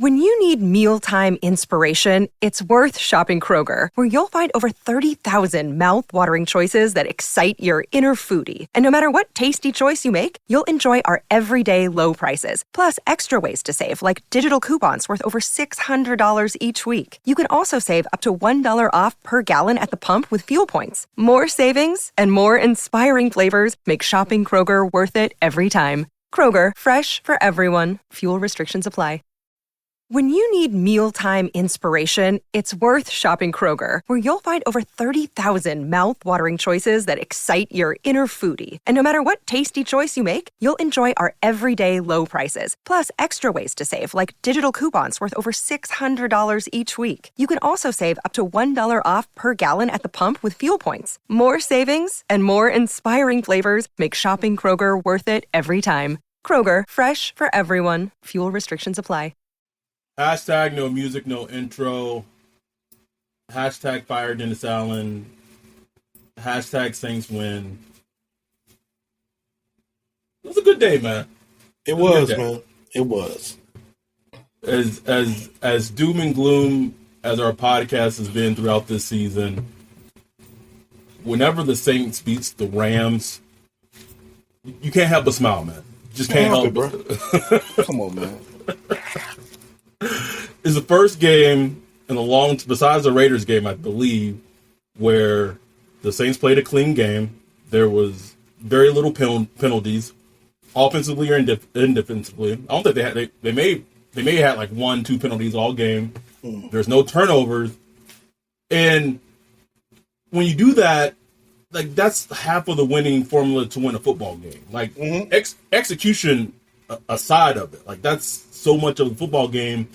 When you need mealtime inspiration, it's worth shopping Kroger, where you'll find over 30,000 mouth-watering choices that excite your inner foodie. And no matter what tasty choice you make, you'll enjoy our everyday low prices, plus extra ways to save, like digital coupons worth over $600 each week. You can also save up to $1 off per gallon at the pump with fuel points. More savings and more inspiring flavors make shopping Kroger worth it every time. Kroger, fresh for everyone. Fuel restrictions apply. When you need mealtime inspiration, it's worth shopping Kroger, where you'll find over 30,000 mouth-watering choices that excite your inner foodie. And no matter what tasty choice you make, you'll enjoy our everyday low prices, plus extra ways to save, like digital coupons worth over $600 each week. You can also save up to $1 off per gallon at the pump with fuel points. More savings and more inspiring flavors make shopping Kroger worth it every time. Kroger, fresh for everyone. Fuel restrictions apply. Hashtag no music, no intro. Hashtag fire Dennis Allen. Hashtag Saints win. It was a good day, man. It was, man. It was. As doom and gloom as our podcast has been throughout this season, whenever the Saints beats the Rams, you can't help but smile, man. Just can't help it, bro. Come on, man. It's the first game in a long, besides the Raiders game, I believe, where the Saints played a clean game. There was very little penalties, offensively or defensively. I don't think they had. They may have had like 1-2 penalties all game. There's no turnovers, and when you do that, like that's half of the winning formula to win a football game. Like execution aside of it, like that's so much of the football game.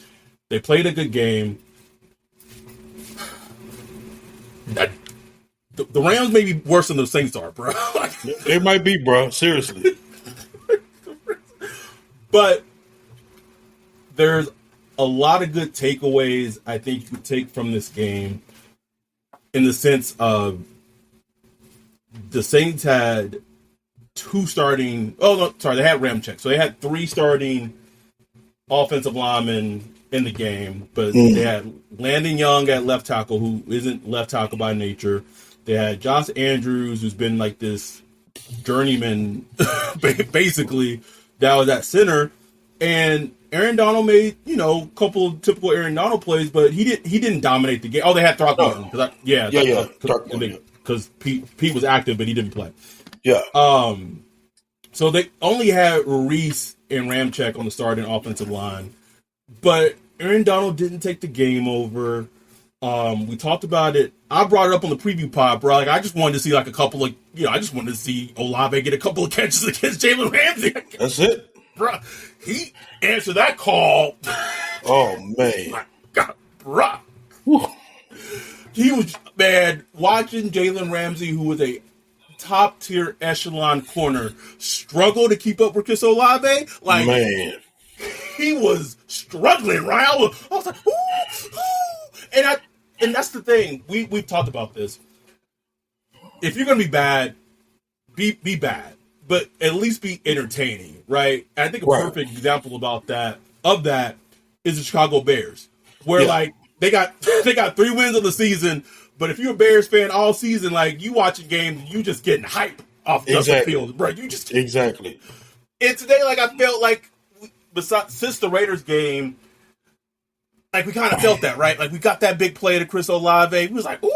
They played a good game. The Rams may be worse than the Saints are, bro. They might be, bro. Seriously. But there's a lot of good takeaways I think you could take from this game, in the sense of the Saints had they had Ramczyk. So they had 3 starting offensive linemen in the game, but they had Landon Young at left tackle, who isn't left tackle by nature. They had Josh Andrews, who's been like this journeyman, basically, that was at center. And Aaron Donald made, a couple of typical Aaron Donald plays, but he didn't dominate the game. Oh, they had Throckmorton. Because Pete was active, but he didn't play. Yeah. So they only had Reese and Ramczyk on the starting offensive line. But Aaron Donald didn't take the game over. We talked about it. I brought it up on the preview pod, bro. Like, I just wanted to see like a couple of, I just wanted to see Olave get a couple of catches against Jalen Ramsey. That's it. Bro, he answered that call. Oh, man. My God, bro. He was, man, watching Jalen Ramsey, who was a top-tier echelon corner, struggle to keep up with Chris Olave. Like, man. He was struggling, right? I was like, ooh. And that's the thing. We've talked about this. If you're gonna be bad, be bad, but at least be entertaining, right? And I think a perfect example of that is the Chicago Bears, where like they got 3 wins of the season, but if you're a Bears fan all season, like you watching games, you just getting hype off the field, bro. You just exactly. And today, like I felt like. Since the Raiders game, like we kind of felt that, right? Like we got that big play to Chris Olave. We was like, ooh,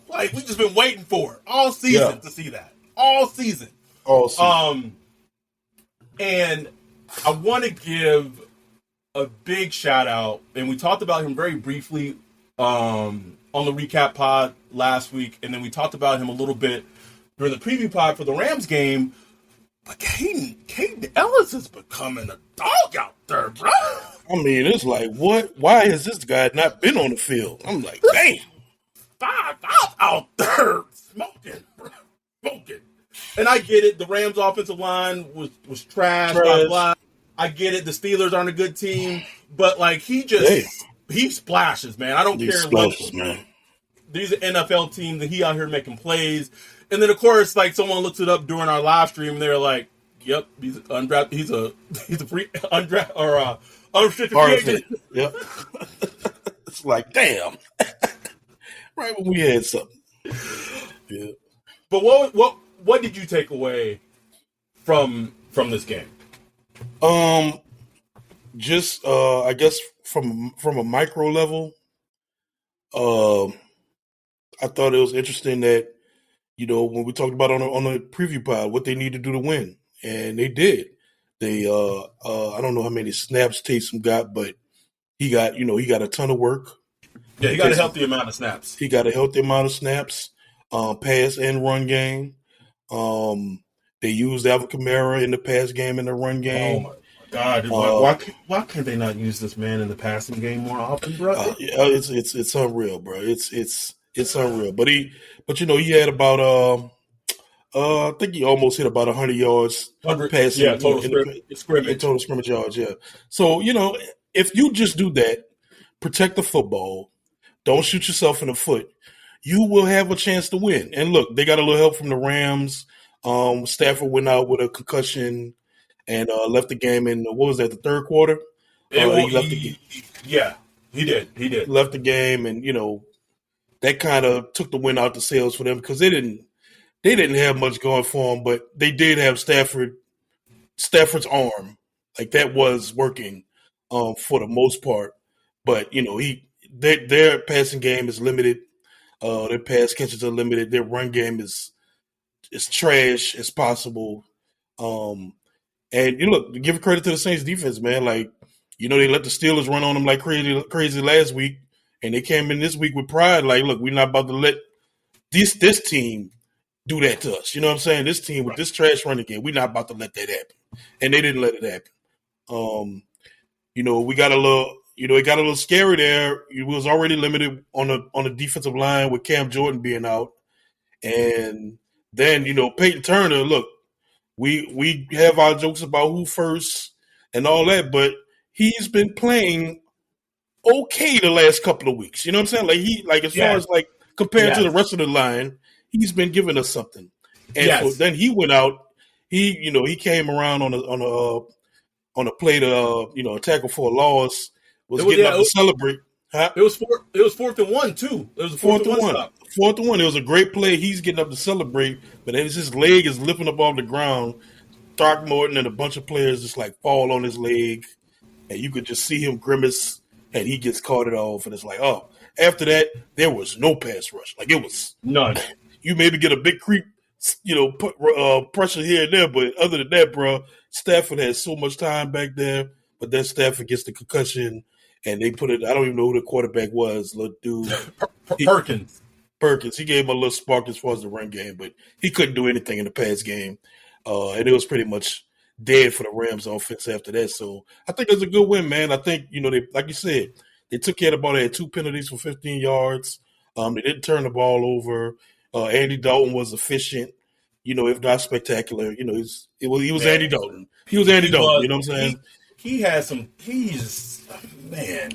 like we just been waiting for it all season to see that. All season. And I want to give a big shout out, and we talked about him very briefly on the recap pod last week, and then we talked about him a little bit during the preview pod for the Rams game. But Caden Ellis is becoming a dog out there, bro. I mean, it's like, what? Why has this guy not been on the field? I'm like, dang. 5 out there smoking, bro. Smoking. And I get it. The Rams' offensive line was trash. Blah, blah. I get it. The Steelers aren't a good team. But, like, he splashes, man. I don't care. Splashes, man. These are NFL teams, and he out here making plays. And then, of course, like someone looked it up during our live stream, and they're like, "Yep, he's a free undraft or Unrestricted free agent. RFA. Yep. It's like, damn. Right when we had something. Yeah. But what did you take away from this game? Just I guess from a micro level, I thought it was interesting that, when we talked about on the preview pod what they need to do to win, and they did. They I don't know how many snaps Taysom got, but he got a ton of work. Yeah, he got a healthy amount of snaps. He got a healthy amount of snaps, pass and run game. They used Alvin Kamara in the pass game and the run game. Oh my God! Why can't they not use this man in the passing game more often, bro? It's unreal, bro. It's unreal. But he had about I think he almost hit about 100 yards passing. Yeah, total scrimmage yards. Yeah. So if you just do that, protect the football, don't shoot yourself in the foot, you will have a chance to win. And look, they got a little help from the Rams. Stafford went out with a concussion and left the game in the third quarter. He left the game. Yeah, he did. He left the game, and that kind of took the wind out the sails for them because they didn't have much going for them, but they did have Stafford's arm, like that was working for the most part. But their passing game is limited. Their pass catches are limited. Their run game is trash as possible. And give credit to the Saints defense, man. Like, they let the Steelers run on them like crazy last week, and they came in this week with pride. Like, look, we're not about to let this team do that to us. You know what I'm saying? This team with this trash running game, we're not about to let that happen. And they didn't let it happen. We got a little, it got a little scary there. It was already limited on the defensive line with Cam Jordan being out. And then, Peyton Turner, look, we have our jokes about who first and all that, but he's been playing okay the last couple of weeks. You know what I'm saying? As far as compared to the rest of the line, he's been giving us something. And so then he went out. He came around on a play to a tackle for a loss. Was getting up to celebrate. Huh? It was 4th and 1 too. It was a 4th and 1 stop. 4th and 1. It was a great play. He's getting up to celebrate, but then his leg is lifting up off the ground. Throckmorton and a bunch of players just fall on his leg, and you could just see him grimace, and he gets carted off, and it's like, oh. After that, there was no pass rush. It was none. You maybe get a big creep, put pressure here and there, but other than that, bro, Stafford had so much time back there, but then Stafford gets the concussion, and they put it. I don't even know who the quarterback was. Little dude, Perkins. He gave him a little spark as far as the run game, but he couldn't do anything in the pass game, and it was pretty much dead for the Rams offense after that. So I think it's a good win, man. I think they, like you said, they took care of the ball. They had 2 penalties for 15 yards. They didn't turn the ball over. Andy Dalton was efficient, if not spectacular. He was Andy Dalton. He was Andy Dalton. You know what I'm saying? He had some. He's man.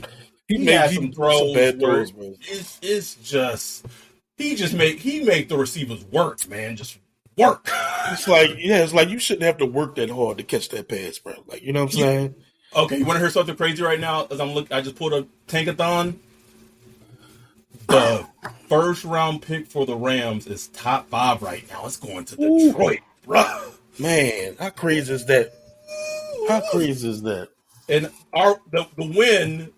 He made some bad throws, bro. It's just he made the receivers work, man. Just work. It's like you shouldn't have to work that hard to catch that pass, bro. You know what I'm saying? Okay, you want to hear something crazy right now? As I just pulled a Tankathon. The first round pick for the Rams is top 5 right now. It's going to Detroit, bro. Man, how crazy is that? How crazy is that? And the win,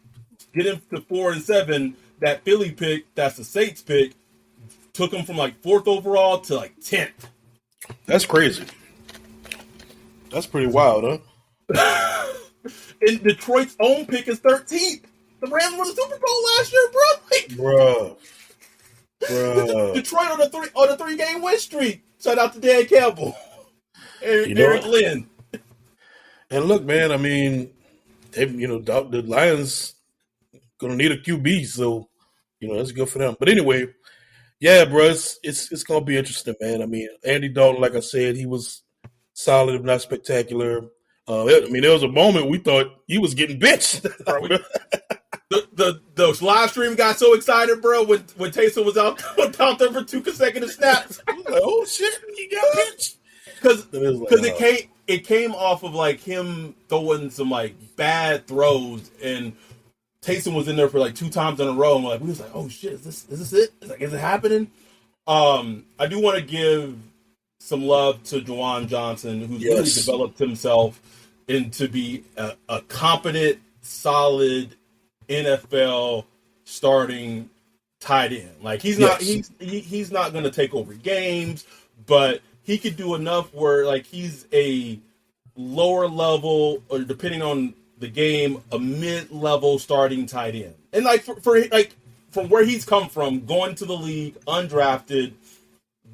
getting to 4 and 7, that Philly pick, that's the Saints pick, took them from 4th overall to 10th. That's crazy. That's pretty wild, huh? And Detroit's own pick is 13th. The Rams won the Super Bowl last year, bro. Bro. Detroit on a 3-game win streak. Shout out to Dan Campbell, Eric Lynn. And look, man, I mean, the Lions gonna need a QB, so that's good for them. But anyway, yeah, bro, it's gonna be interesting, man. I mean, Andy Dalton, like I said, he was solid, if not spectacular. There was a moment we thought he was getting benched. The live stream got so excited, bro, when Taysom was out there for 2 consecutive snaps. I was like, oh shit, he got benched. Because it came off of like him throwing some like bad throws, and Taysom was in there for like 2 times in a row, and we was like, oh shit, is this it? Is it happening? I do want to give some love to Juwan Johnson, who's really developed himself into be a competent, solid NFL starting tight end. Like he's not going to take over games, but he could do enough where like he's a lower level, or depending on the game, a mid-level starting tight end. And like for like from where he's come from, going to the league undrafted,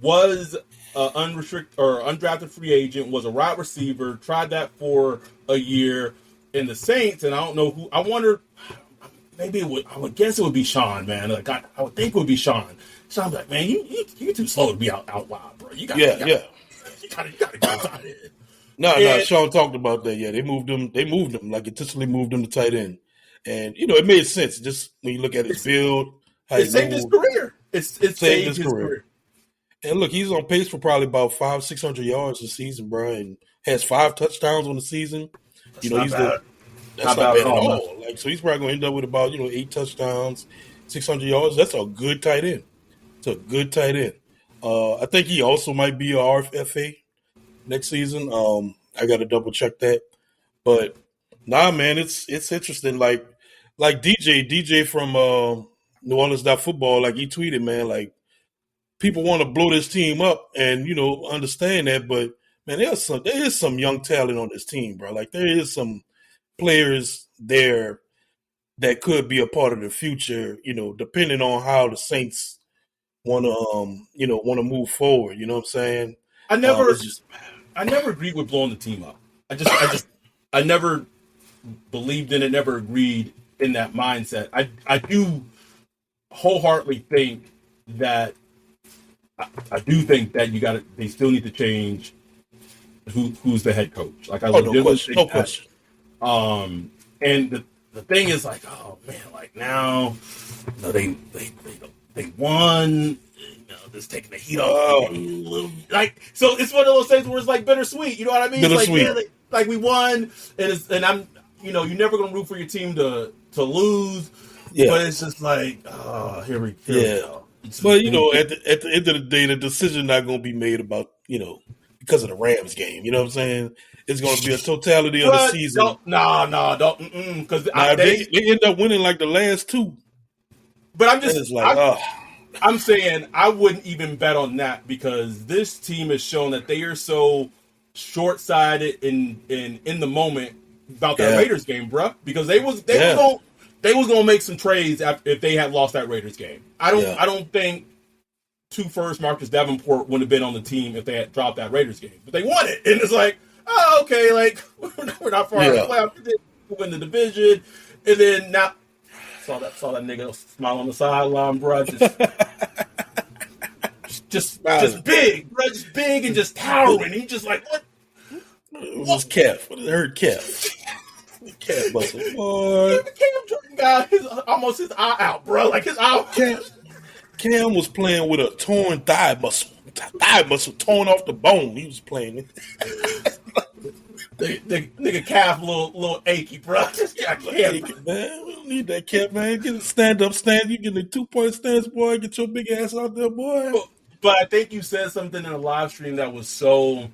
was unrestricted or undrafted free agent, was a wide receiver, tried that for a year in the Saints, and I don't know who. I wonder, maybe I would guess it would be Sean, man. Like I would think it would be Sean. Sean's like, man, you're too slow to be out loud, bro. You gotta go tight end. No, Sean talked about that. Yeah, they moved him, like intentionally moved him to tight end. And, it made sense just when you look at his build. It saved his career. It saved his career. And look, he's on pace for probably about 500-600 yards this season, bro, and has 5 touchdowns on the season. That's not bad. That's not bad at all. Like, so he's probably going to end up with about 8 touchdowns, 600 yards. That's a good tight end. It's a good tight end. I think he also might be a RFA next season. I got to double check that, but nah, man, it's interesting. Like DJ from New Orleans Football, like he tweeted, man, like people want to blow this team up, and understand that, but man, there is some young talent on this team, bro. Like there is some players there that could be a part of the future, depending on how the Saints want to move forward. You know what I'm saying? I never agreed with blowing the team up. I never believed in it, never agreed in that mindset. I do wholeheartedly think that they still need to change who's the head coach. Like no question. And the thing is like, oh man, like now they won. Just taking the heat off. Like, so it's one of those things where it's like bittersweet. You know what I mean? Bittersweet. Like we won, and I'm, you're never gonna root for your team to lose. Yeah. But it's just like, here we go. But at the end of the day, the decision not gonna be made about because of the Rams game. You know what I'm saying? It's gonna be a totality of the season. Don't, because they end up winning like the last 2. But I'm just I'm saying I wouldn't even bet on that, because this team has shown that they are so short-sighted in the moment about that Raiders game, bro. Because they was gonna make some trades if they had lost that Raiders game. I don't think 2 first Marcus Davenport wouldn't have been on the team if they had dropped that Raiders game. But they won it, and it's like, oh, okay, like we're not far out of the playoffs. We win the division, and then now. Saw that nigga smile on the sideline, bro. Just big, bro. Just big and just towering. He just like, what? It was Kev. It hurt Kev. Kev muscle. Boy. The Cam Jordan guy, almost his eye out, bro. Like his eye. Cam was playing with a torn thigh muscle. Thigh muscle torn off the bone. He was playing. The nigga calf a little achy, bro. Man, we don't need that calf, man. Get a stand-up stand. You get a 2-point stance, boy. Get your big ass out there, boy. But I think you said something in a live stream that was so...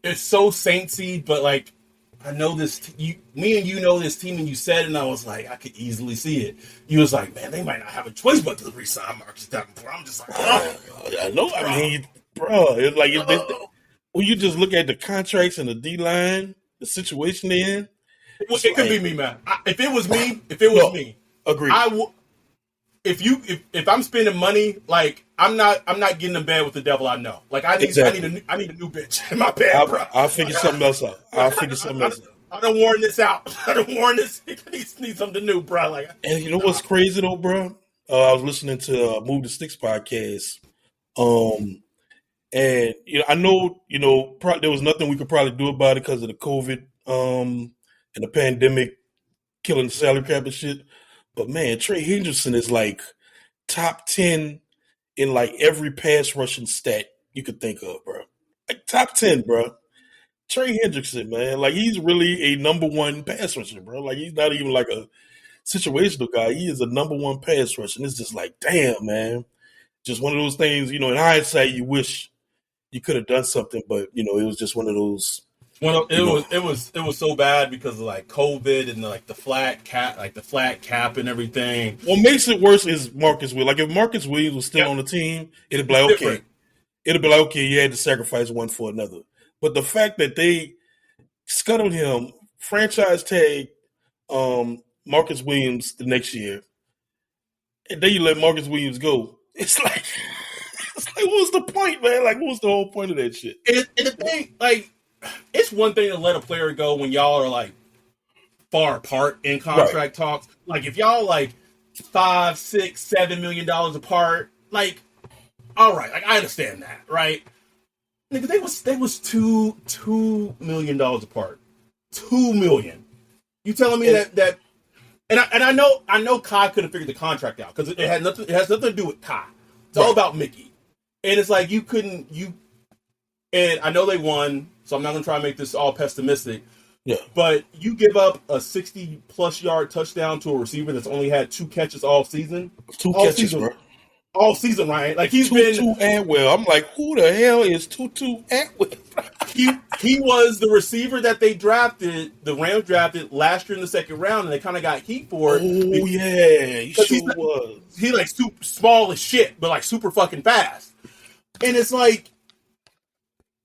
It's so Saintsy, but like, I know this... me and you know this team, and you said it, and I was like, I could easily see it. You was like, man, they might not have a choice but to re-sign Marcus Davenport. I'm just like, I know. I mean, bro, it's like... When you just look at the contracts and the D-line, the situation they're in. It could be me, man. If it was me, agreed. If I'm spending money, like I'm not getting in bed with the devil I know. Like I need a new bitch in my bed, bro. I'll figure something else out. I don't warn this out. I don't warn this. He needs something new, bro. Like, and you know what's crazy though, bro? I was listening to Move the Sticks podcast. And I know, there was nothing we could probably do about it because of the COVID and the pandemic killing the salary cap and shit. But man, Trey Hendrickson is like top 10 in like every pass rushing stat you could think of, bro. Like top 10, bro. Trey Hendrickson, man. Like he's really a number one pass rusher, bro. Like he's not even like a situational guy. He is a number one pass rusher. And it's just like, damn, man. Just one of those things, in hindsight, you wish you could have done something, but it was just one of those. Well, it was so bad because of like COVID and the flat cap and everything. What makes it worse is Marcus Williams. Like if Marcus Williams was still on the team, it'd be like, okay. It'd be like, okay, you had to sacrifice one for another. But the fact that they scuttled him, franchise tag Marcus Williams the next year, and then you let Marcus Williams go. It's like what was the point, man? Like, what was the whole point of that shit? And the thing, like, it's one thing to let a player go when y'all are like far apart in contract talks. Like, if y'all like $5, $6, $7 million apart, like, all right, like I understand that, right? Nigga, they was $2 million apart. $2 million. You telling me that and I know Kai could have figured the contract out because it has nothing to do with Kai. It's all about Mickey. And it's like and I know they won, so I'm not gonna try to make this all pessimistic. Yeah. But you give up a 60+ yard touchdown to a receiver that's only had 2 catches all season. Bro. All season, right? Like he's Tutu Atwell. I'm like, who the hell is Tutu Atwell? he was the receiver that they drafted, the Rams drafted last year in the second round, and they kind of got heat for it. Oh yeah, he sure was. He like super small as shit, but like super fucking fast. And it's like,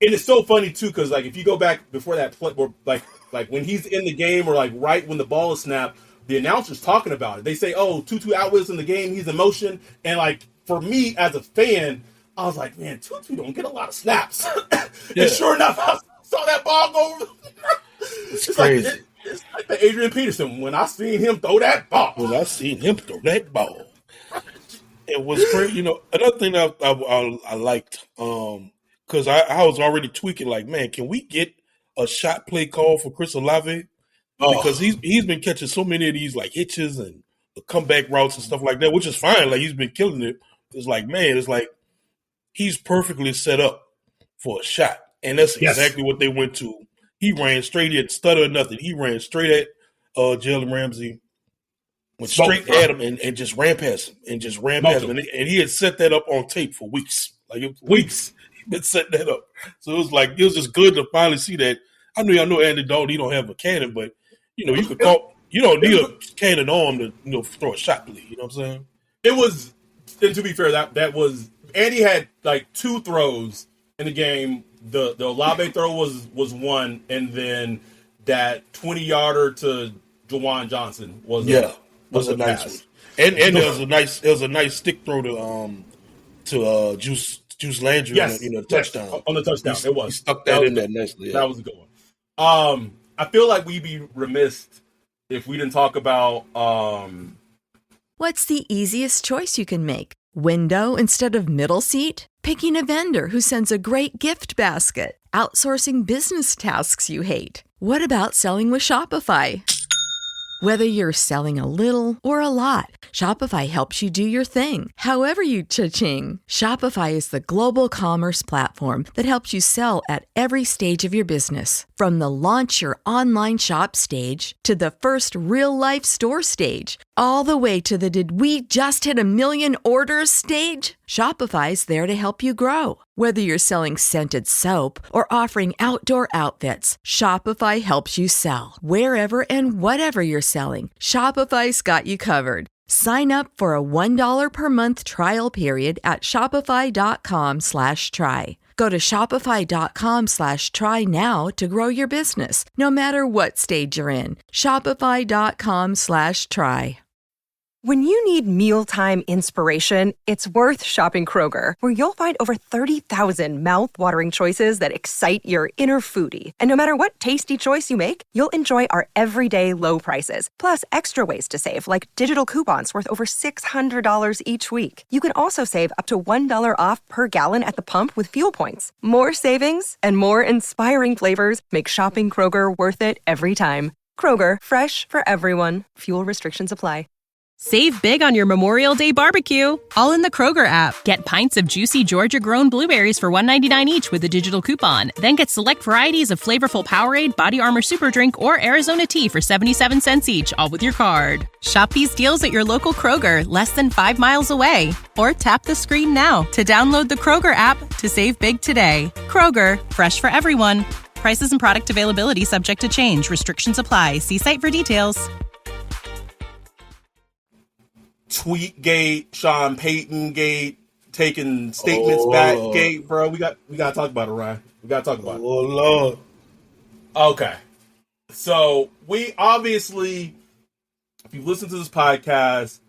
and it's so funny too, because like if you go back before that play, or like when he's in the game, or like right when the ball is snapped, the announcer's talking about it. They say, "Oh, Tutu Atwell's in the game. He's in motion." And like for me as a fan, I was like, "Man, Tutu don't get a lot of snaps." And sure enough, I saw that ball go over. It's crazy. Like, it's like the Adrian Peterson when I seen him throw that ball. It was great. Another thing I liked, because I was already tweaking, like, man, can we get a shot play call for Chris Olave? Because he's been catching so many of these like hitches and the comeback routes and stuff like that, which is fine. Like he's been killing it. It's like, man, he's perfectly set up for a shot. And that's exactly what they went to. He ran straight, he had stutter or nothing. He ran straight at Jalen Ramsey, went straight at him and just ran past him and just ran past him. And he had set that up on tape for weeks. Like weeks. He'd been setting that up. So it was just good to finally see that. I know Andy Dalton, he don't have a cannon, but you could call. You don't need a cannon arm to throw a shot play. You know what I'm saying? It was, and to be fair, that was Andy had like 2 throws in the game. The Olave throw was one, and then that 20-yarder to Juwan Johnson was a nice one. And there was a nice stick throw to Juice Landry on the touchdown. On the touchdown, it was. He stuck that in there nicely. Yeah. That was a good one. I feel like we'd be remiss if we didn't talk about. What's the easiest choice you can make? Window instead of middle seat? Picking a vendor who sends a great gift basket? Outsourcing business tasks you hate? What about selling with Shopify? Whether you're selling a little or a lot, Shopify helps you do your thing, however you cha-ching. Shopify is the global commerce platform that helps you sell at every stage of your business. From the launch your online shop stage to the first real-life store stage, all the way to the did we just hit 1 million orders stage. Shopify's there to help you grow. Whether you're selling scented soap or offering outdoor outfits, Shopify helps you sell. Wherever and whatever you're selling, Shopify's got you covered. Sign up for a $1 per month trial period at shopify.com/try. Go to shopify.com/try now to grow your business, no matter what stage you're in. Shopify.com/try. When you need mealtime inspiration, it's worth shopping Kroger, where you'll find over 30,000 mouth-watering choices that excite your inner foodie. And no matter what tasty choice you make, you'll enjoy our everyday low prices, plus extra ways to save, like digital coupons worth over $600 each week. You can also save up to $1 off per gallon at the pump with fuel points. More savings and more inspiring flavors make shopping Kroger worth it every time. Kroger, fresh for everyone. Fuel restrictions apply. Save big on your Memorial Day barbecue, all in the Kroger app. Get pints of juicy Georgia-grown blueberries for $1.99 each with a digital coupon. Then get select varieties of flavorful Powerade, Body Armor Super Drink, or Arizona tea for 77 cents each, all with your card. Shop these deals at your local Kroger, less than 5 miles away. Or tap the screen now to download the Kroger app to save big today. Kroger, fresh for everyone. Prices and product availability subject to change. Restrictions apply. See site for details. Tweetgate, Sean Payton gate, taking statements back gate, bro. We gotta talk about it, Ryan. We gotta talk about it. Oh Lord. Okay. So we obviously, if you listen to this podcast,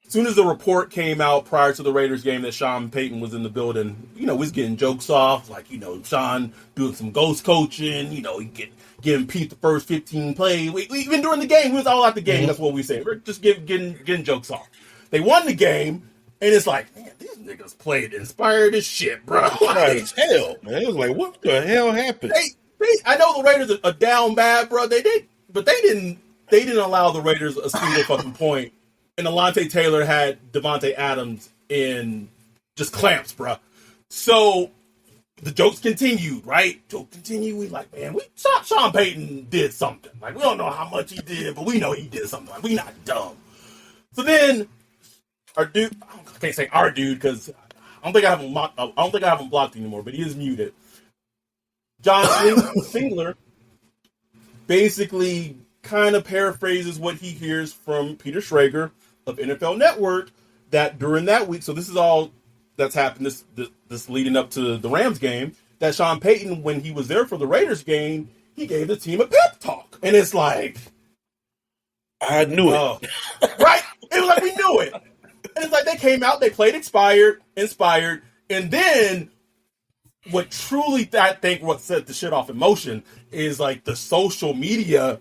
as soon as the report came out prior to the Raiders game that Sean Payton was in the building, we was getting jokes off, like, Sean doing some ghost coaching, he giving Pete the first 15 plays. Even during the game, we was all at the game. Mm-hmm. That's what we say. We're just getting jokes off. They won the game, and it's like, man, these niggas played inspired as shit, bro. Right as hell, man. It was like, what the hell happened? I know the Raiders are down bad, bro. They didn't allow the Raiders a single fucking point. And Alontae Taylor had Devontae Adams in just clamps, bro. So the jokes continued, right? We like, man, we thought Sean Payton did something. Like, we don't know how much he did, but we know he did something. Like, we not dumb. So then our dude, I can't say our dude because I don't think I have him blocked anymore, but he is muted. John Singler basically kind of paraphrases what he hears from Peter Schrager of NFL Network that during that week, so this is all that's happened this leading up to the Rams game, that Sean Payton, when he was there for the Raiders game, he gave the team a pep talk. And it's like, I knew it. Right? It was like we knew it. And it's like they came out, they played inspired, and then what truly I think what set the shit off in motion is like the social media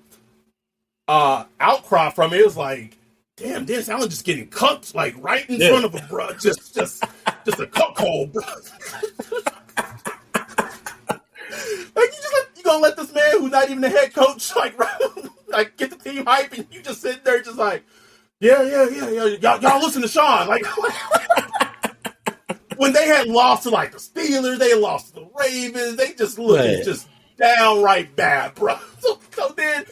outcry from it. It was like, damn, Dennis Allen just getting cupped like right in front of him, bro. Just a cup hold, bro. Like you gonna let this man who's not even the head coach like get the team hype, and you just sitting there just like, yeah. Y'all listen to Sean. Like when they had lost to like the Steelers, they had lost to the Ravens, they just looked just downright bad, bro. So then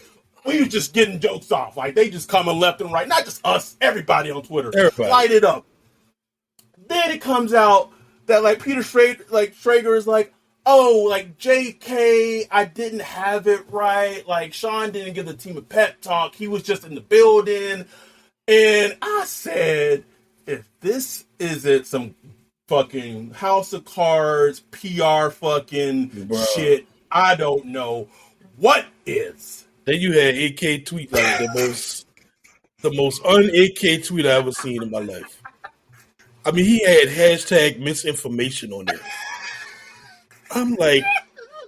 we were just getting jokes off. Like, they just coming left and right. Not just us, everybody on Twitter. Light it up. Then it comes out that, like, Peter Schrager is like, oh, like, JK, I didn't have it right. Like, Sean didn't give the team a pep talk. He was just in the building. And I said, if this isn't some fucking House of Cards, PR fucking shit, I don't know what is. Then you had AK tweet like the most un-AK tweet I ever seen in my life. I mean, he had hashtag misinformation on there. I'm like,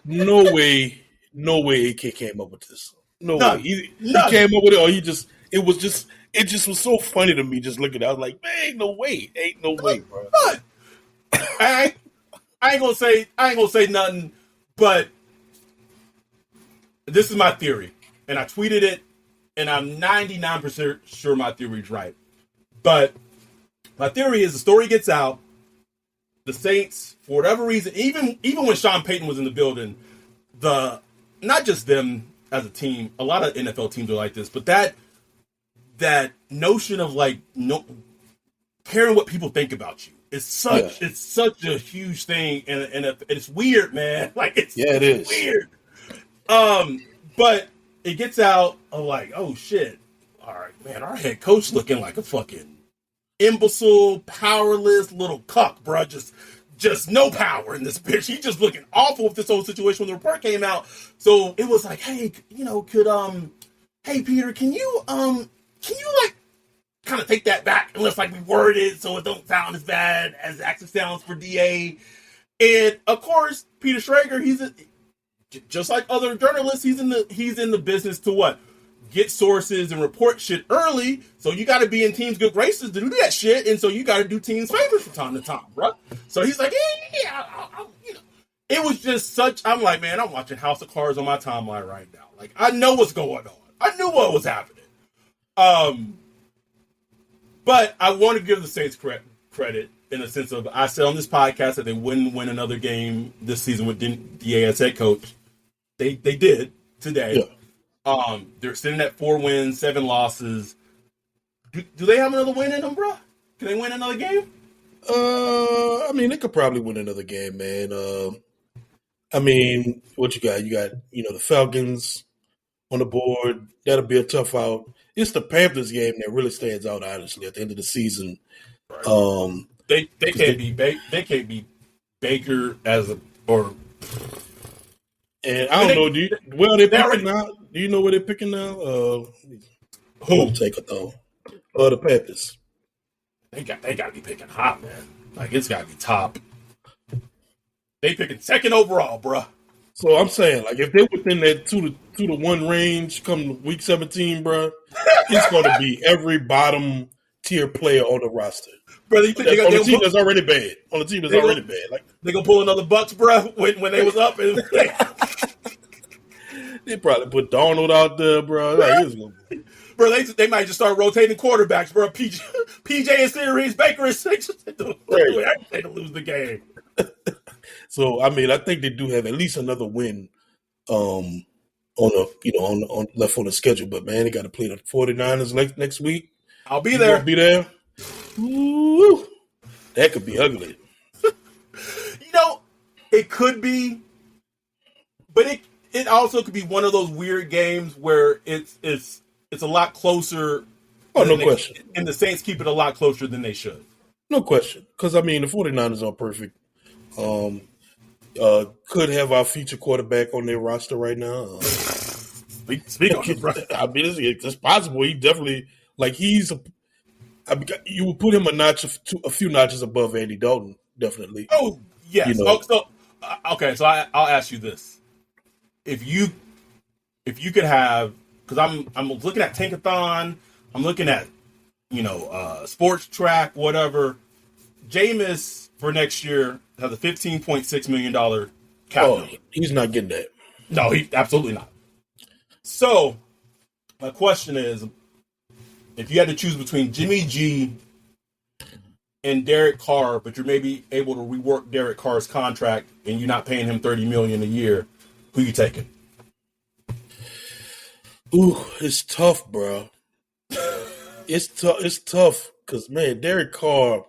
no way AK came up with this. No way. He came up with it, or it just was so funny to me just looking at it. I was like, man, ain't no way, bro. I ain't gonna say nothing, but this is my theory. And I tweeted it, and I'm 99% sure my theory's right. But my theory is the story gets out, the Saints, for whatever reason, even when Sean Payton was in the building, not just them as a team, a lot of NFL teams are like this, but that notion of like caring what people think about you is such a huge thing, and it's weird, man. Like it is weird. But it gets out of like, oh shit, all right, man, our head coach looking like a fucking imbecile, powerless little cuck, bro. Just no power in this bitch. He just looking awful with this whole situation when the report came out. So it was like, hey, hey Peter, can you like kind of take that back and let's like reword it so it don't sound as bad as it actually sounds for DA. And of course, Peter Schrager, just like other journalists, he's in the business to what? Get sources and report shit early. So you got to be in teams' good graces to do that shit, and so you got to do teams' favors from time to time, bro. So he's like, yeah, It was just such. I'm like, man, I'm watching House of Cards on my timeline right now. Like, I know what's going on. I knew what was happening. But I want to give the Saints credit in the sense of I said on this podcast that they wouldn't win another game this season with DA as head coach. They did today. Yeah. They're sitting at 4 wins, 7 losses. Do they have another win in them, bro? Can they win another game? I mean, they could probably win another game, man. I mean, what you got? You got, the Falcons on the board. That'll be a tough out. It's the Panthers game that really stands out, honestly, at the end of the season. Right. They can't be Baker or. And I don't know. Where are they picking now? Do you know where they're picking now? Who take it though? The Panthers. They got to be picking hot, man. Like it's got to be top. They picking second overall, bruh. So I'm saying, like, if they're within that 2-1 range come week 17, bruh, it's going to be every bottom tier player on the roster. Brother, on the team that's already bad. On the team that's already bad. Like they gonna pull another Bucks, bruh, when they was up. They probably put Darnold out there, bro. Like, bro, they might just start rotating quarterbacks, bro. PJ is series, Baker is 6. They to lose the game. So I mean, I think they do have at least another win on left on the schedule. But man, they got to play the 49ers next week. I'll be there. Be there. Ooh, that could be ugly. It could be, but it also could be one of those weird games where it's a lot closer. Oh, no question. And the Saints keep it a lot closer than they should. No question. Because, I mean, the 49ers are perfect. Could have our feature quarterback on their roster right now. Speak on it, bro. I mean, it's possible. He definitely, like, you would put him a few notches above Andy Dalton, definitely. Oh, yes. Okay, so I'll ask you this. If you could have, because I'm looking at Tankathon, I'm looking at Sports Track, whatever. Jameis for next year has a $15.6 million cap. Oh, he's not getting that. No, he absolutely not. So my question is, if you had to choose between Jimmy G and Derek Carr, but you're maybe able to rework Derek Carr's contract and you're not paying him $30 million a year, who you taking? Ooh, it's tough, bro. It's tough because, man, Derek Carr,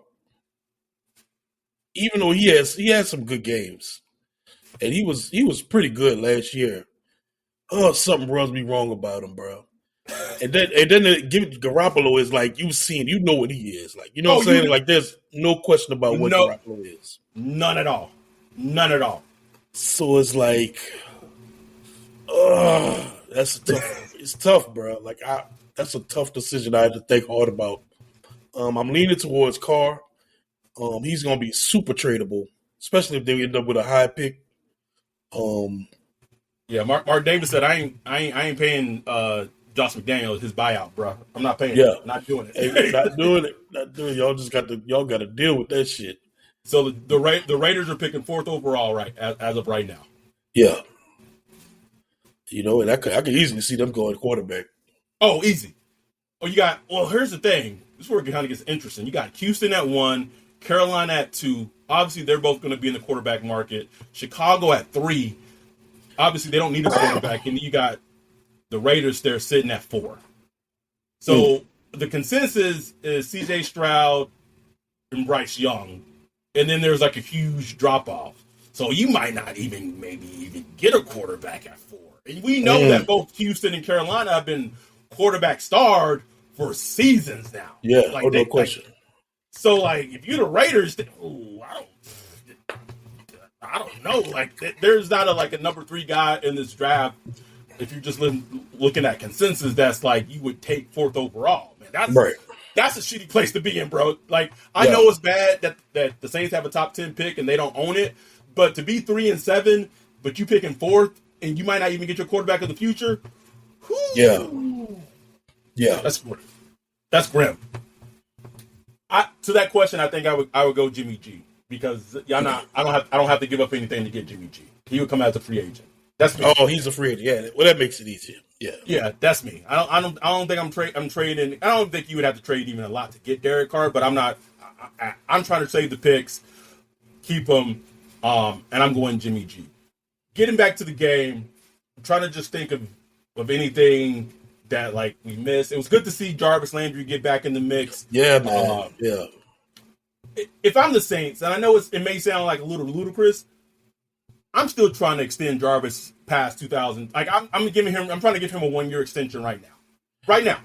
even though he had some good games, and he was pretty good last year. Oh, something rubs me wrong about him, bro. And then Garoppolo is like, you know what he is. Like, you know what I'm saying? Like, there's no question about what Garoppolo is. None at all. So it's like, it's tough, bro. Like, that's a tough decision I had to think hard about. I'm leaning towards Carr. He's gonna be super tradable, especially if they end up with a high pick. Yeah, Mark Davis said I ain't paying Josh McDaniels his buyout, bro. I'm not paying. Yeah, not doing it. Hey, not doing it. Y'all got to deal with that shit. So the Raiders are picking 4th overall as of right now. Yeah, and I could easily see them going quarterback. Oh, easy. Oh, here's the thing. This is where it kind of gets interesting. You got Houston at 1, Carolina at 2. Obviously, they're both going to be in the quarterback market. Chicago at 3. Obviously, they don't need a quarterback. And you got the Raiders there sitting at 4. So the consensus is C.J. Stroud and Bryce Young. And then there's like a huge drop-off. So you might not even get a quarterback at 4. And we know that both Houston and Carolina have been quarterback starved for seasons now. Yeah, no question. So, if you're the Raiders, I don't know. There's not a number 3 guy in this draft. If you're just looking at consensus, that's you would take 4th overall. Man, that's a shitty place to be in, bro. I know it's bad that the Saints have a top 10 pick and they don't own it, but to be 3 and 7, but you picking 4th and you might not even get your quarterback of the future. Whew. Yeah, that's grim. To that question, I think I would go Jimmy G because I don't have to give up anything to get Jimmy G. He would come out as a free agent. That's me. Oh, he's a free agent. Yeah, well, that makes it easier. Yeah, Yeah, that's me. I don't think I'm trading. I don't think you would have to trade even a lot to get Derek Carr, but I'm not. I'm trying to save the picks, keep them, and I'm going Jimmy G. Getting back to the game, I'm trying to just think of anything that like we missed. It was good to see Jarvis Landry get back in the mix. yeah, man. Yeah. If I'm the Saints, and I know it may sound like a little ludicrous, I'm still trying to extend Jarvis past 2000. Like I'm trying to give him a 1-year extension right now. Right now.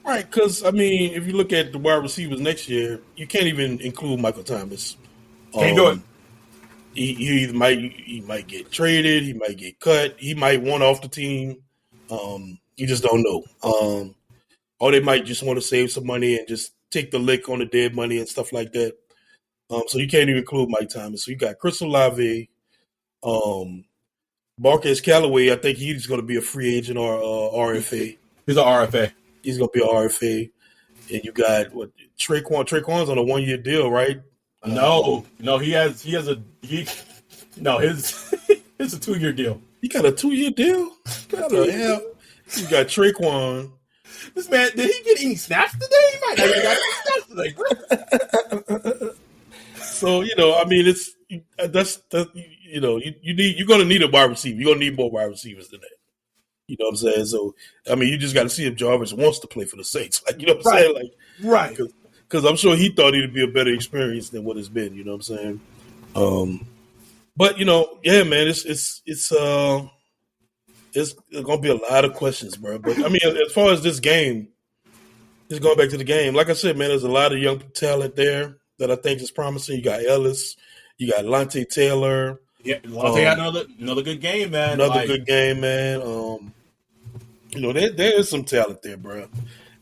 Right, because I mean, if you look at the wide receivers next year, you can't even include Michael Thomas. Can't do it. He might get traded. He might get cut. He might want off the team. You just don't know. Or they might just want to save some money and just take the lick on the dead money and stuff like that. So you can't even include Mike Thomas. So you got Chris Olave, Marquez Callaway. I think he's going to be a free agent or RFA. He's an RFA. He's going to be an RFA. And you got what Traquan. Traquan's on a 1-year deal, right? No, his it's a 2-year deal. He got a 2-year deal? What the hell? You got Traquan. This man, did he get any snaps today? He might not even got any snaps today, bro. So, I mean, you're going to need a wide receiver. You're going to need more wide receivers than that. You know what I'm saying? So, I mean, you just got to see if Jarvis wants to play for the Saints. Like, you know what I'm saying? Like, right. Because I'm sure he thought it'd be a better experience than what it's been. You know what I'm saying? But yeah, man, it's gonna be a lot of questions, bro. But I mean, as far as this game, just going back to the game, like I said, man, there's a lot of young talent there that I think is promising. You got Ellis, you got Lante Taylor. Yeah, Lante had another good game, man. Another good game, man. There is some talent there, bro.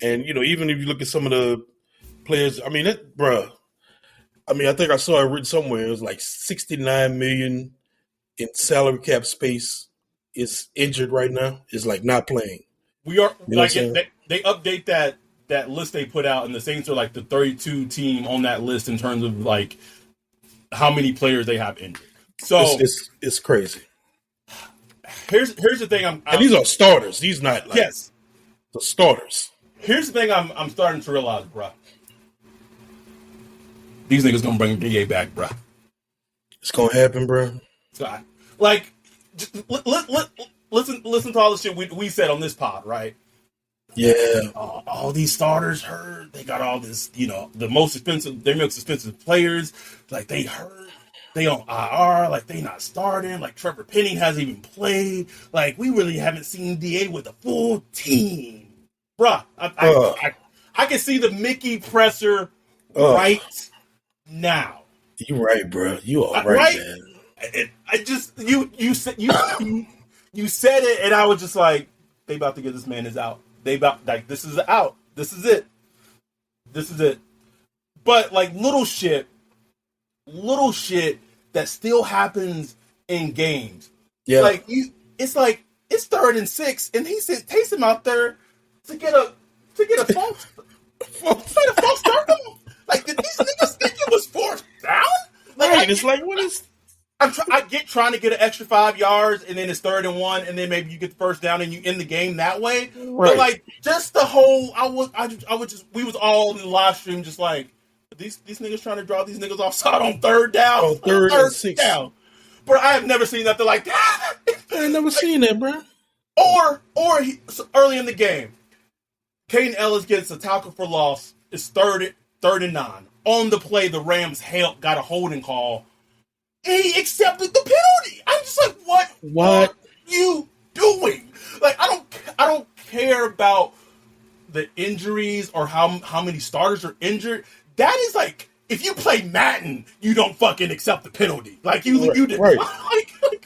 And even if you look at some of the players, I mean, I think I saw it written somewhere. It was like $69 million in salary cap space is injured right now. Is like not playing. We are like they update that list they put out, and the Saints are like the 32 team on that list in terms of like how many players they have injured. So it's crazy. Here's the thing. And these are starters. These not like the starters. Here's the thing. I'm starting to realize, bro. These niggas gonna bring DA back, bro. It's gonna happen, bro. So, like, listen to all the shit we said on this pod, right? Yeah. All these starters hurt. They got all this, the most expensive players. Like, they hurt. They on IR. Like, they not starting. Like, Trevor Penning hasn't even played. Like, we really haven't seen DA with a full team. Bruh, I can see the Mickey presser right now. You right, bro. You all right, man. I just you said it, and I was just like, they about to get this man his out. They about like this is out. This is it. But like little shit that still happens in games. Yeah, like it's 3rd and 6, and he sent Taysom out there to get a false start. Like, did these niggas think it was 4th down? Like, right. It's like, what is? I get trying to get an extra 5 yards, and then it's 3rd and 1, and then maybe you get the first down and you end the game that way. Right. But like, just the whole, we was all in the live stream just like, these niggas trying to draw these niggas offside on 3rd down, on 3rd and 6 down. But I have never seen nothing like that. I ain't never seen that, bro. Or early in the game, Caden Ellis gets a tackle for loss. It's 3rd and 9. On the play, the Rams got a holding call. And he accepted the penalty. I'm just like, what are you doing? Like, I don't care about the injuries or how many starters are injured. That is like, if you play Madden, you don't fucking accept the penalty. Like you did. Right. Like, what do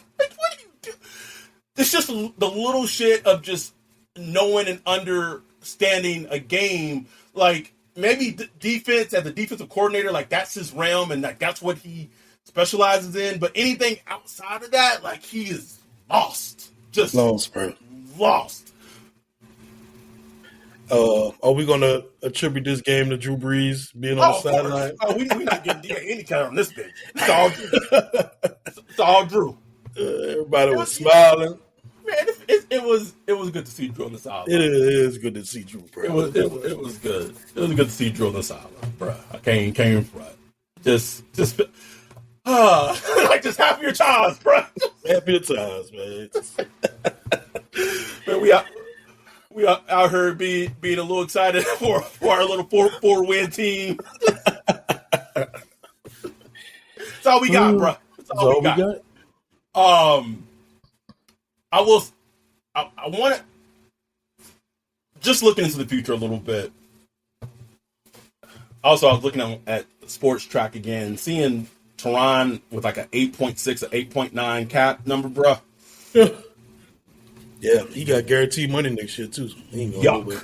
you do? It's just the little shit of just knowing and understanding a game. Like, maybe defense as a defensive coordinator, like that's his realm and like that's what he specializes in. But anything outside of that, like he is lost. Just lost, bro. Lost. Are we gonna attribute this game to Drew Brees being on the sideline? We're not getting any kind on this bitch. It's all Drew. Everybody was smiling. it was good to see Drew on the sideline. It is good to see Drew, bro. It was good. It was good to see Drew on the sideline, bro. I can't even front. Just like just happier times, bro. Happier times, man. Man, we out here being a little excited for our little four win team. That's all we got, bro. That's all we got. I want to just looking into the future a little bit. Also, I was looking at Sports Track again, seeing Teron with like an 8.6 or 8.9 cap number, bro. Yeah, he got guaranteed money next year too. He ain't going nowhere.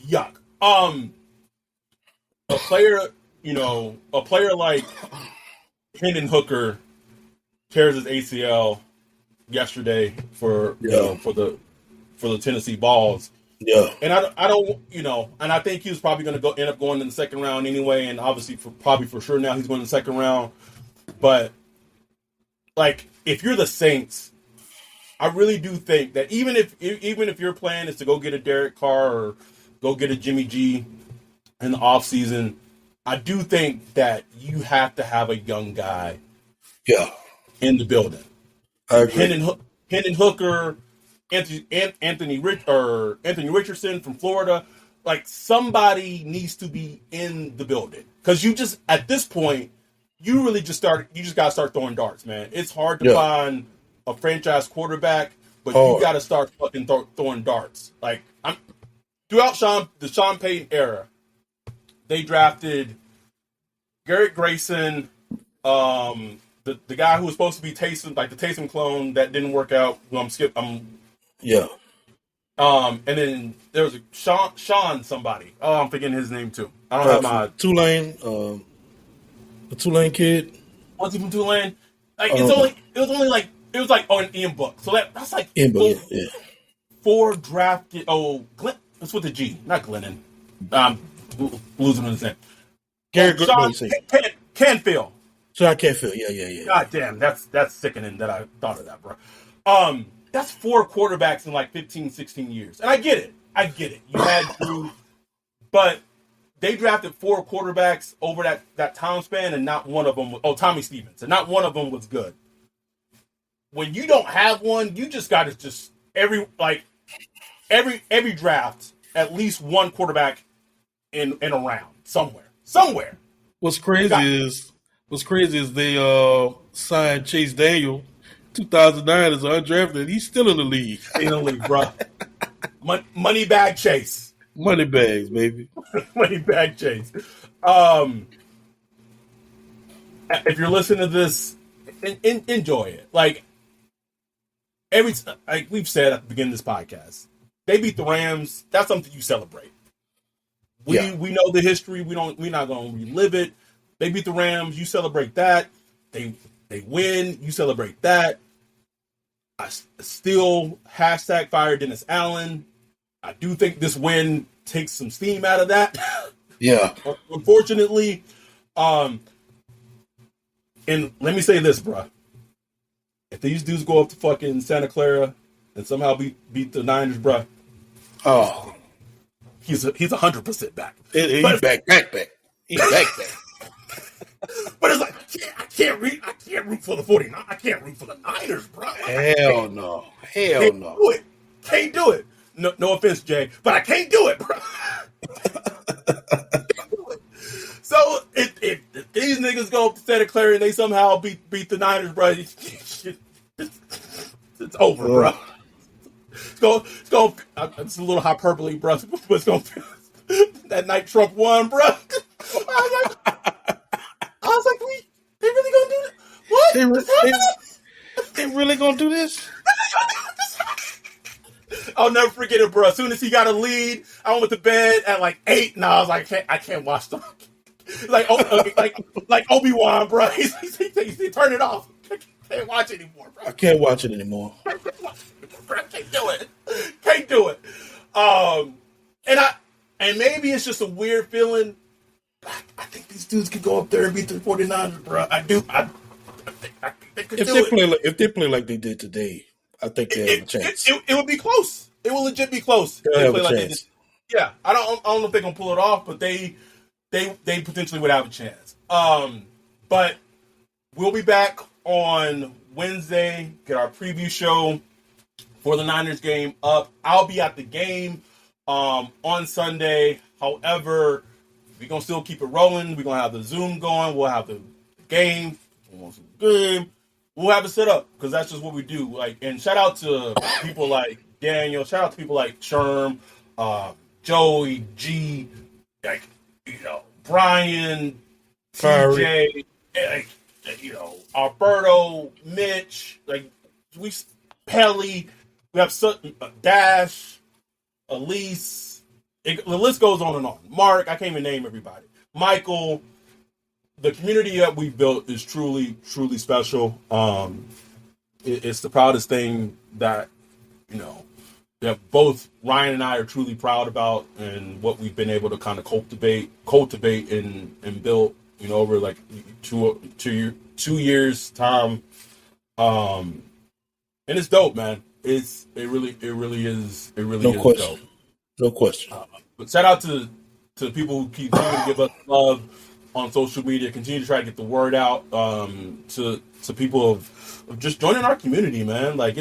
Yuck. A player like Hendon Hooker tears his ACL yesterday for the Tennessee Balls. Yeah, and I don't and I think he was probably going to end up going in the second round anyway, and obviously for sure now he's going in the second round. But like, if you're the Saints, I really do think that even if your plan is to go get a Derek Carr or go get a Jimmy G in the offseason, I do think that you have to have a young guy in the building. I agree. Hendon Hooker, Anthony Richardson from Florida, like somebody needs to be in the building, because you just at this point you just gotta start throwing darts, man. It's hard to find a franchise quarterback, but you gotta start fucking throwing darts. Like, throughout the Sean Payton era, they drafted Garrett Grayson, the guy who was supposed to be Taysom, like the Taysom clone that didn't work out. And then there was a Sean somebody. Oh, I'm forgetting his name too. I don't have my Tulane, the Tulane kid. Was he from Tulane? Like, it was like Ian Book. So that's like Ian Book, four drafted. Oh, Glenn. It's with the G, not Glennon. Losing his name. Garrett Canfield. Sean Canfield. Yeah. God damn, that's sickening that I thought of that, bro. That's four quarterbacks in like 15, 16 years. And I get it. You had Drew, but they drafted four quarterbacks over that time span, and not one of them Tommy Stevens, and not one of them was good. When you don't have one, you just got to every draft, at least one quarterback in a round somewhere. What's crazy is they signed Chase Daniel 2009 as undrafted. He's still in the league. Bro. Money bag Chase. Money bags, baby. Money bag Chase. If you're listening to this, enjoy it. Like we've said at the beginning of this podcast, they beat the Rams. That's something you celebrate. We know the history. We're not going to relive it. They beat the Rams. You celebrate that. They win. You celebrate that. I still #fire Dennis Allen. I do think this win takes some steam out of that. Yeah. Unfortunately. And let me say this, bro. If these dudes go up to fucking Santa Clara and somehow beat the Niners, bro. Oh. He's 100% back. He's back. He's back. But it's like, I can't root for the 49ers. I can't root for the Niners, bro. Hell no. Can't do it. No offense, Jay, but I can't do it, bro. So if these niggas go up to Santa Clara and they somehow beat the Niners, bro, it's over, bro. It's a little hyperbole, bro, but it's going to that night Trump won, bro. I was like, they really gonna do that? What? They really gonna do this? I'll never forget it, bro. As soon as he got a lead, I went to bed at like 8, and I was like, I can't watch them. like Obi-Wan, bro. He turned it off. I can't watch it anymore, bro. I can't watch it anymore. I can't do it. Can't do it. And maybe it's just a weird feeling. I think these dudes could go up there and beat the 49ers, bro. I do. I think they could do it. If they play like they did today, I think they have a chance. It would be close. It will legit be close. They'll have a chance. Yeah, I don't know if they're gonna pull it off, but they potentially would have a chance. But we'll be back on Wednesday. Get our preview show for the Niners game up. I'll be at the game on Sunday. However, we're gonna still keep it rolling. We're gonna have the Zoom going. We'll have the game. We'll have it set up because that's just what we do. Like, and shout out to people like Daniel. Shout out to people like Sherm, Joey, G, like, Brian, TJ, like, Alberto, Mitch, like, Pelly, we have Dash, Elise, the list goes on and on. Mark, I can't even name everybody. Michael, the community that we built is truly, truly special. It's the proudest thing that, that both Ryan and I are truly proud about, and what we've been able to kind of cultivate and build, over like two years time. And it's dope, man. It really is dope. No question. But shout out to people who keep trying to give us love on social media. Continue to try to get the word out to people of just joining our community, man. Like,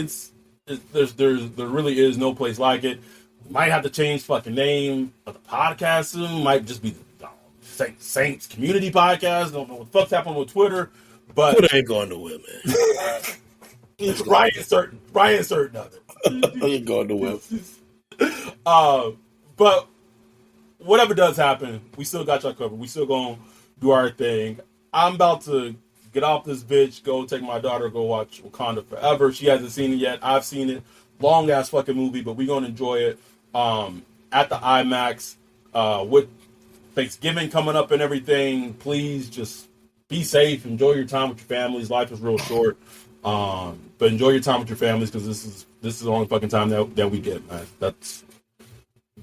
there really is no place like it. We might have to change fucking name of the podcast soon. Might just be the Saints Community Podcast. Don't know what the fuck's happening with Twitter, but Twitter ain't going nowhere, man. Ryan's certain of it. Ain't going nowhere. But whatever does happen, we still got y'all covered. We still gonna do our thing. I'm about to get off this bitch, go take my daughter, go watch Wakanda Forever. She hasn't seen it yet. I've seen it. Long ass fucking movie, but we're gonna enjoy it at the IMAX with Thanksgiving coming up and everything. Please just be safe. Enjoy your time with your families. Life is real short, but enjoy your time with your families, because this is the only fucking time that we get, man. That's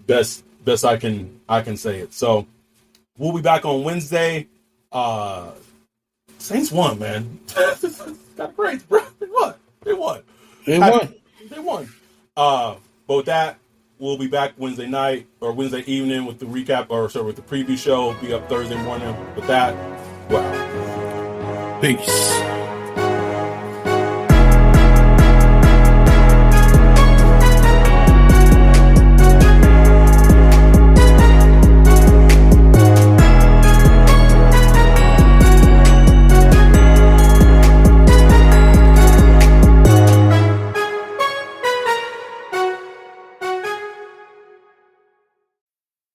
best I can say it. So we'll be back on Wednesday. Saints won, man. Got great, bro. They won. But with that, we'll be back Wednesday night or Wednesday evening with the recap, with the preview show. Be up Thursday morning. With that, wow. Peace.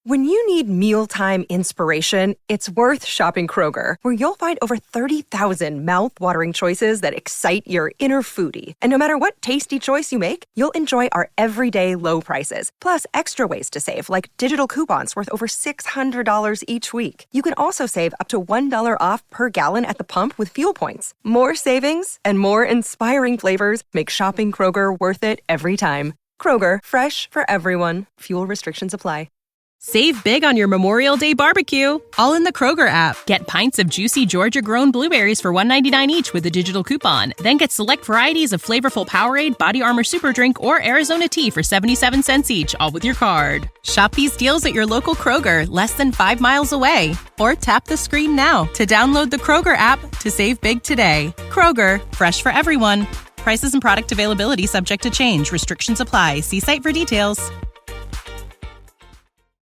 When you need mealtime inspiration, it's worth shopping Kroger, where you'll find over 30,000 mouth-watering choices that excite your inner foodie. And no matter what tasty choice you make, you'll enjoy our everyday low prices, plus extra ways to save, like digital coupons worth over $600 each week. You can also save up to $1 off per gallon at the pump with fuel points. More savings and more inspiring flavors make shopping Kroger worth it every time. Kroger, fresh for everyone. Fuel restrictions apply. Save big on your Memorial Day barbecue, all in the Kroger app. Get pints of juicy Georgia-grown blueberries for $1.99 each with a digital coupon. Then get select varieties of flavorful Powerade, Body Armor Super Drink, or Arizona tea for 77 cents each, all with your card. Shop these deals at your local Kroger, less than 5 miles away. Or tap the screen now to download the Kroger app to save big today. Kroger, fresh for everyone. Prices and product availability subject to change. Restrictions apply. See site for details.